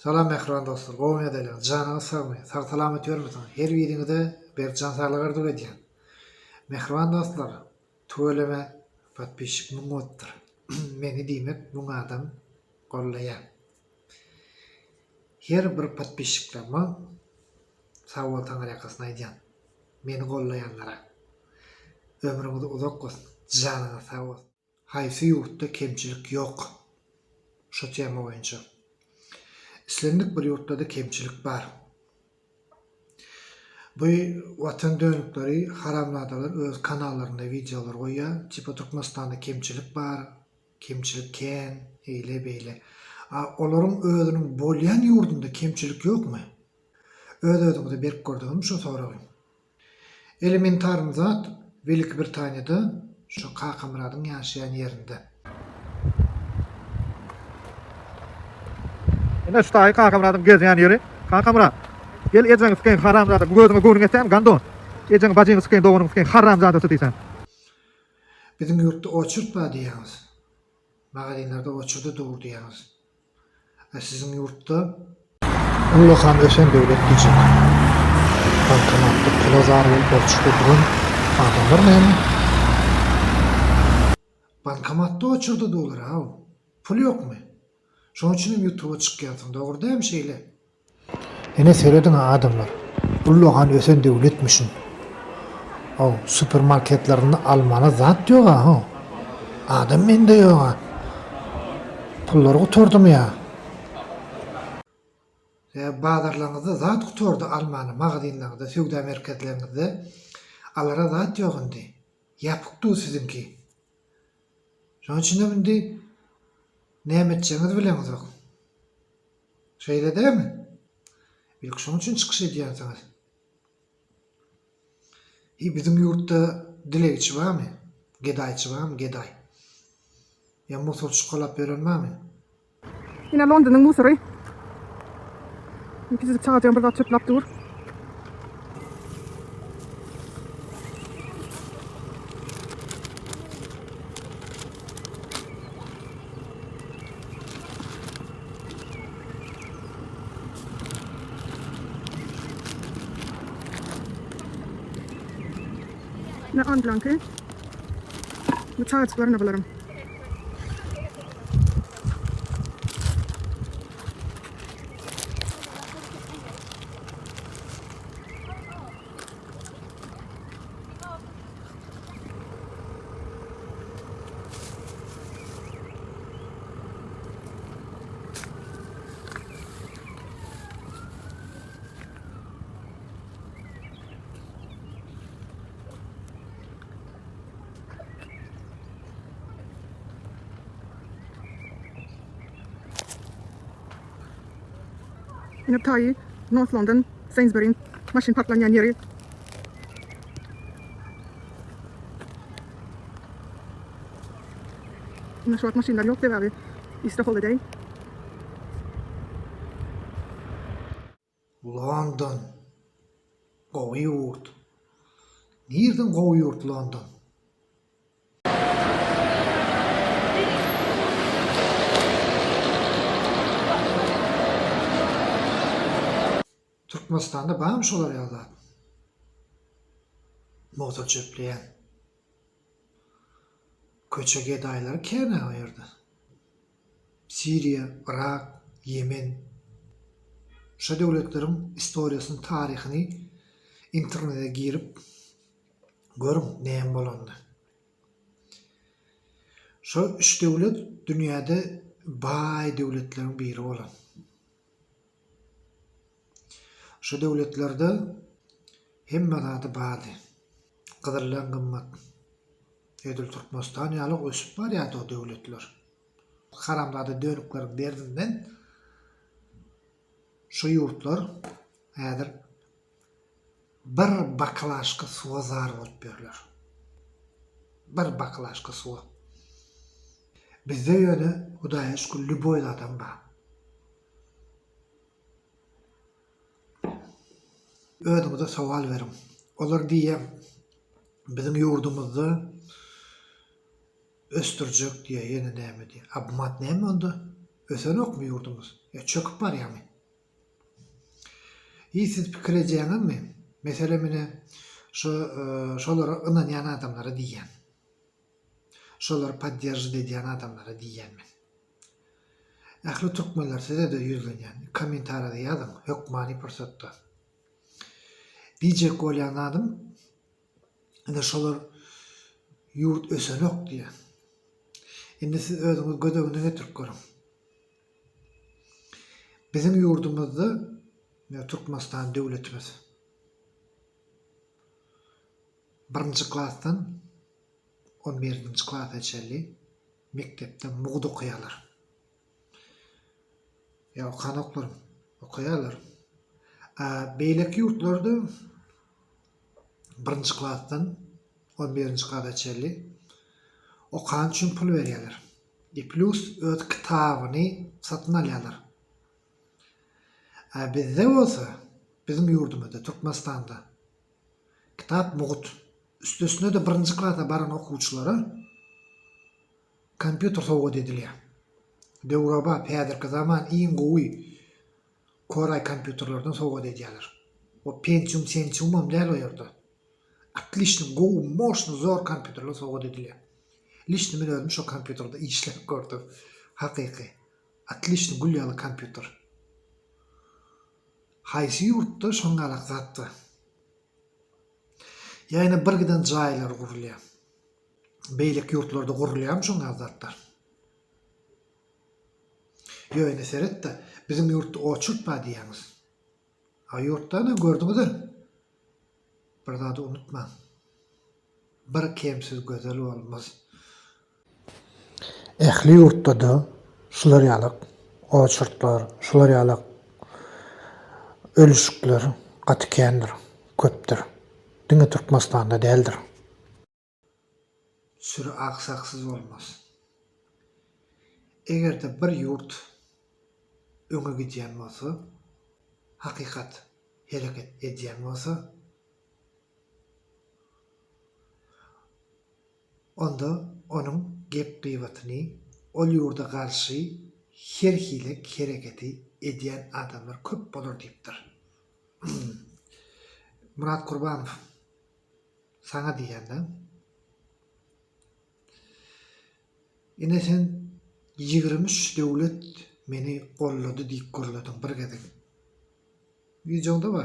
Salam mehriban dostlar, gowy edeler, janyňyz sagmy, sag salamat ýörmesin. Her biriňizde berjan saglyk arzuw edýän. Mehriban dostlar, töweleme patpişik muňatdyr. Meni diýmek muň adam gollaýar. Her bir patpişiklerime sawol taňyrakysyny aýdýan. Meni gollaýanlara. Ömrüňiz uzak bolsun, janyňyz sag bolsun. Haýsy ýurtda kemçilik ýok. Şo tema boýunça. İslendik bir yurtta da kemçilik bar. Bu watan dönükleri haramladalar öz kanallarında videolar goýýar. Tipa Türkmenistanda kemçilik bar, kemçilik ken, eýle beýle. Olaryň özüniň bolýan ýurdunda kemçilik ýokmy? Öz-özüňize berip gördüňiz şo soragy. Elementarny zat Belik Britaniýada şo Kakamradyň ýaşaýan ýerinde. Ene şu taýy Kakamradyň gezýän ýeri. Kakamra. Gel ejeň sken haramzada bu gözüňe görüň etsem gandon. Ejeň bagyň sken doganyň sken haramzada diýsen. Bizim yurtda oçurtma diýäňiz. Magazinlerde oçurda dur diýäňiz. Sizin yurtda Ullahan ösen döwlet güýçi. Bankomatda pul azar bolup oçurda duran adamlar näme? Bankomatda oçurda durlar ha. Pul ýokmy? Şoň üçin YouTube'a çykýarsyň, dogry däme şeýle. Ene seyrediň adamlar. Ullahan ösen döwletmişin. Supermarketlerini almana zat ýok ha. Adam mende ýok. Pullar guturdum ya. Bazarlarynızda zat guturdy almany, magazinlerde, söwda merkezlerinde alara zat ýok indi. Ýapykdy sizinki. Şoň üçin indi näme etjeňiz bileňizok. Şeýle däme? Bilk şoň üçin çykyş edýänsiňiz. Bizim yurtda dilegçi barmy? Gedaýçy barmy? Gedaý. Ýa musorçy golap berenmämi? Yine London'un musory. Bizi çağıracağım burada çöplap dur. Ne anblankı? Bu çağırtıklarına bularım. Yine taýy North London, Sainsbury, maşyn parklanýan ýeri. Yine şu maşynlar ýok dep abi. Easter Holiday. London. Gowy ýurt. Nerden gowy ýurt London? Türkmenistan'da barmy şolar ýazat? Motor çöpleýän. Köçe gedaýlary kene o ýerde. Siriýa, Irak, Yemen. Şo döwletleriň istoriýasyny, taryhyny internete girip görüň näme bolandy. Şo üç döwlet dünýäde baý döwletleriň biri bolan. Şu döwletlerde hemme zady bady. Gydyrlan gymmat. Edil Türkmenistan ýaly ösüp barýardy o döwletler. Haramlady dönükler derdinden şu ýurtlar häzir bir baklaşka suwa zar bolup berler. Bir baklaşka suwa. Bizde ýöne Hudaýa şükür lüboý adam bar. Özüňize sowal berin. Olar diýem, bizim ýurdumyzda östürjek diye yeni näme diye. Abmat näme onda? Ösen okmy ýurdumyz? Çöküp barýarmy? siz pikir edýäňizmi? Mesele mene şolara ynanýan adamlara diýen. Şolara podдерживать edýän adamlara diýen men. Ähli türkmenler size de ýüzlenýän. Kommentarda ýazyň, hökmany pursatda. Diýjek bolýan adam, ine şolar ýurt ösenok diýen. Indi siz özüňiz gödegine getirip görüň. Bizim ýurdumyzda Türkmenistan döwletimiz 1-nji klasdan 11-nji klasa çelli mektepde mugdu okuýarlar. Ya okanoklarım okuýarlar. Beýleki ýurtlarda 1-nji klasdan 11-nji klasa çelli okan üçin pul berýärler. Plus öz kitabyny satyn alýarlar. Bizde bolsa, bizim ýurdumyzda, Türkmenistanda kitap mugut. Üstüne de 1-nji klasa baran okuwçylara kompýuter sowgat edilýär. Dewraba päderki zaman iň gowy Koray kompýuterlerden sowgat edýärler. O Pentium däl o ýerde. Отлично, gowy, moşny, zor kompýuterler sowgat edilýär. Liçni men özüm şo kompýuterde işlep gördüm. Hakyky. Отлично gülýäli kompýuter. Haýsy ýurtda şoňalak zatdy. Ýani birgiden jaýlar gurulýar. Beýlek ýurtlarda gurulýarmy şoňa zatlar? Ýöne seretde bizim ýurtda oçurtma diýäňiz. A ýurtda ne gördüňiz? Bir zady unutma. Bir kemsiz gözel bolmaz. Ähli ýurtda da şular ýalyk oçurtlar, şular ýalyk ölüşükler gatykendir, köpdir. Diňe Türkmenistanda däldir. Sürü aksaksız olmaz. Egerde bir ýurt öňe gidýän bolsa, hakykat hereket edýän bolsa, onda onuň gep gıybatyny ol ýurda garşy her hile hereketi edýän adamlar köp bolar diýipdir. Murat Kurbanow sana diýende, ine sen 23 döwlet meni gollady diýip görledin bir gezek. Ýüzüňde ba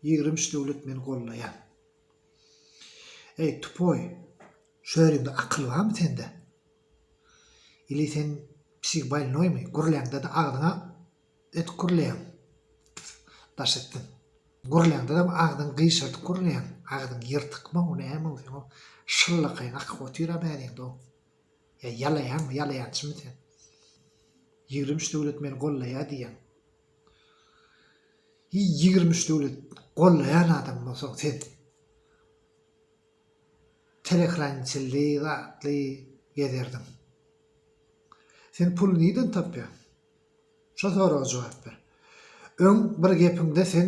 23 döwlet meni gollaýan. Ey tupoy, şöýrümde akyl barmy sende? Ili sen psik больнойmy? Gurlaňda da agdyňa et gurlaýan. Daş etdin. Gurlaňda da agdyň gyşart gurlaýan. Agdyň ýyrtykma, o näme o? Şyllykyn akwatyra bäriňde o. Ya ýalaýançymy sen? 23 döwlet meni gollaýar diýen. 23 döwlet gollaýan adam bolsa sen telekrançyly, zatly gezerdin. Sen pul niýden tapýan? Şo soraga jogap ber. Öň bir gepinde sen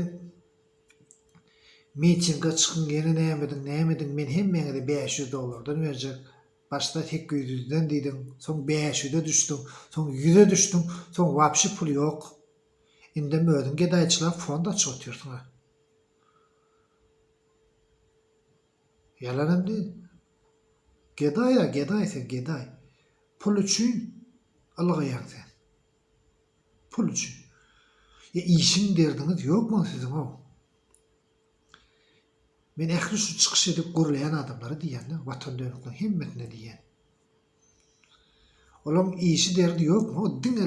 miçinge çykyn gene nämedin men hemmeňe $500 berjek. Başta 800'den diýdim, soň 500'e düşdüm, soň 100'e düşdüm, soň wapşy pul ýok. Indi mödüm gedaýçylar fond açyp oturýardylar. Yalanam diýil. Geday sen geday. Pul üçin algaýan sen. Pul üçin. Ya işin derdiňiz ýokmy siziň o? Men ähli şu çykyş edip gurlayan adamlara diýende, watan dönükliň himmetine diýen. Olam işi derdi ýokmy? O diňe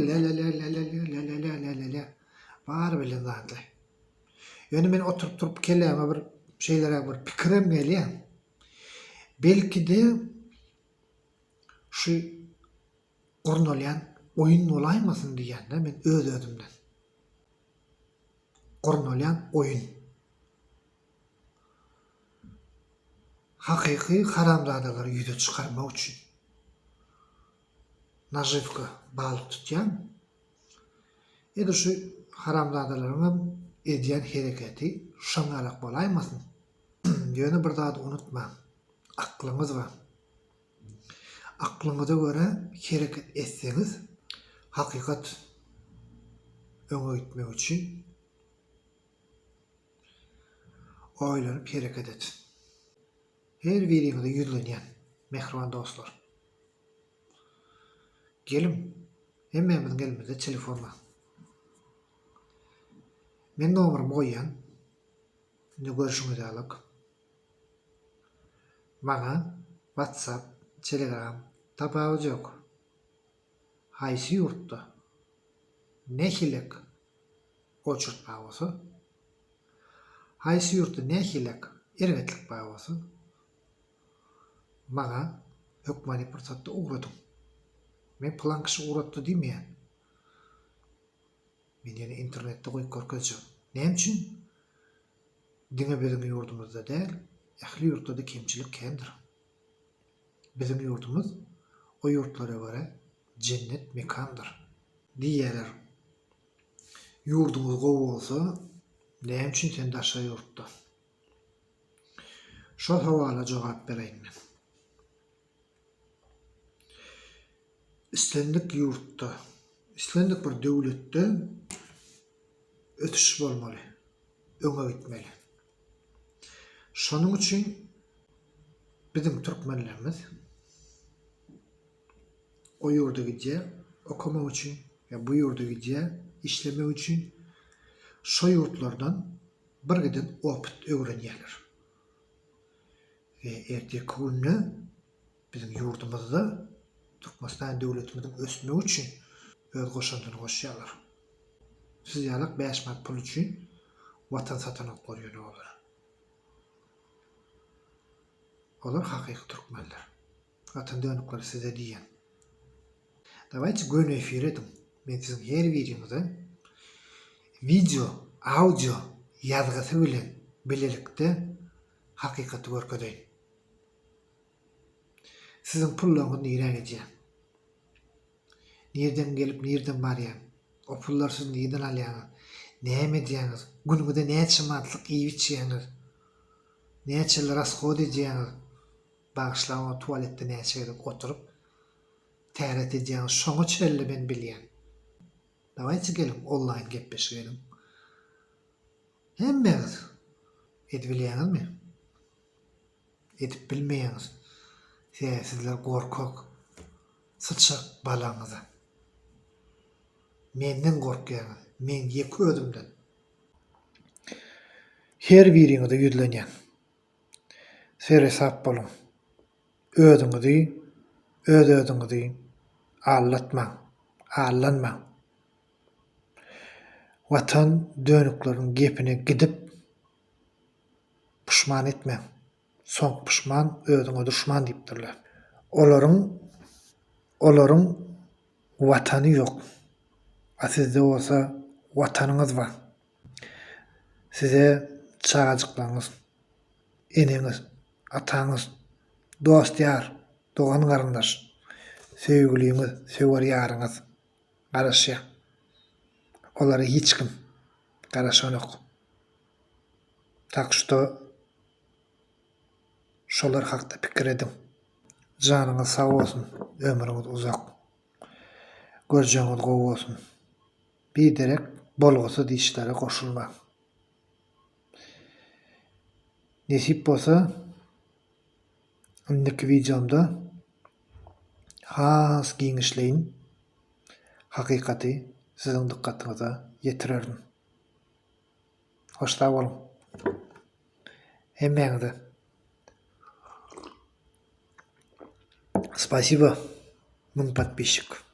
la bar bilen zatly. Ýöne men oturup keläme bir şeýlere bir pikirim gelýär. Belki de şu gurnolyan oyun olaýmasyn diýende men öz-özümden. Gurnolyan oyun. Hakyky haramzadalary ýüze çykarmak üçin. Najivka balyk tutýan. Ede şu haramzadalaryň edýän hereketi şoňalak bolaýmasyn. Ýöne bir zat unutma. Aklyňyz bar. Aklyňyza göre hereket etseňiz, hakykat öňe gitmek üçin oýlanyp hereket et. Her biriňize ýüzlenýän mehriban dostlar. Gelim, hemmemiziň elimizde telefon bar. Men nomerymy goýýan, indi görüşüňizi alyk. Maňa WhatsApp, Telegram tapagy jok. Haýsy ýurtda nähilek oçurtma bolsa, haýsy ýurtda nähilek ergetlik bar bolsa, maňa hökmani pursatda ugradyň. Men plan kişi uratdy diýmeýän. Men ýene internetde goýup görkezjek. Näme üçin? Diňe bizim ýurdumyzda däl, ähli ýurtda da kemçilik kendir. Bizim ýurdumyz o ýurtlara göre cennet mekandyr. Diýerler. Ýurdumyz gowy bolsa, näme üçin sen daşa ýurtda? Şol hawala jogap bereýin men. İslendik ýurtda, islendik bir döwletde ötüş bolmaly, öňe gitmeli. Şonuň üçin bizim türkmenlerimiz o ýurda gidje, okumak üçin, ya bu ýurda gidje, işlemek üçin şo ýurtlardan bir giden opyt öwrenýärler. Ve erteki günü bizim ýurdumyzda Türkmenistan döwletimiziň ösmegi üçin öz goşandyny goşýarlar. Siz ýalyk 5 manat pul üçin watan satanyp gorýan olar. Olar hakyky türkmenler. Watan dönükleri size diýen. Dawaýçy göni efir edin. Men siziň her biriňize video, audio ýazgasy bilen bilelikde hakykaty görkedeýin. Siziň pullaryňyz nirän edýär? Nerden gelip nerden barýar? O pullar siz nerden alýaňyz? Näme edýäňiz? Günüňizde näçe manatlyk iýip içýäňiz? Näçe raskhod edýäňiz? Bagşlama tualetde näçe edip oturup täret edýäňiz? Şoňa çelle ben bilýän. Dawaýçy gelim online gepleşelim. Hemmeňiz edip bilýäňizmi? Edip bilmeýäňiz. Sizler gorkak, sıçak balaňyza. Menden gorkýaňyz, men ýeki özümden. Her biriňize ýüzlenýän. Seresap bolun. Özüňizi allatmaň, allanmaň. Watan dönükleriň gepine gidip puşman etmeň. Soň puşman özüňe düşman diýipdirler. Olaryň watany ýok. Sizde bolsa watanyňyz bar. Size çagajyklaryňyz, eneňiz, ataňyz, dostýar, dogan garyndaş, söýgüliňiz, söwer ýaryňyz garaşýar. Olara hiç kim garaşan ýok. Tak şo şolar hakda pikir edin. Janyňyz sag bolsun, ömrüňiz uzak. Görjeňiz gowy bolsun. Biderek bolgusy diýişlere goşulma. Nesip bolsa, indiki videomda has giňişleýin hakykaty siziň dikkatyňize ýetirerdim. Hoşda bolun. Hemmeňize спасибо, мой подписчик.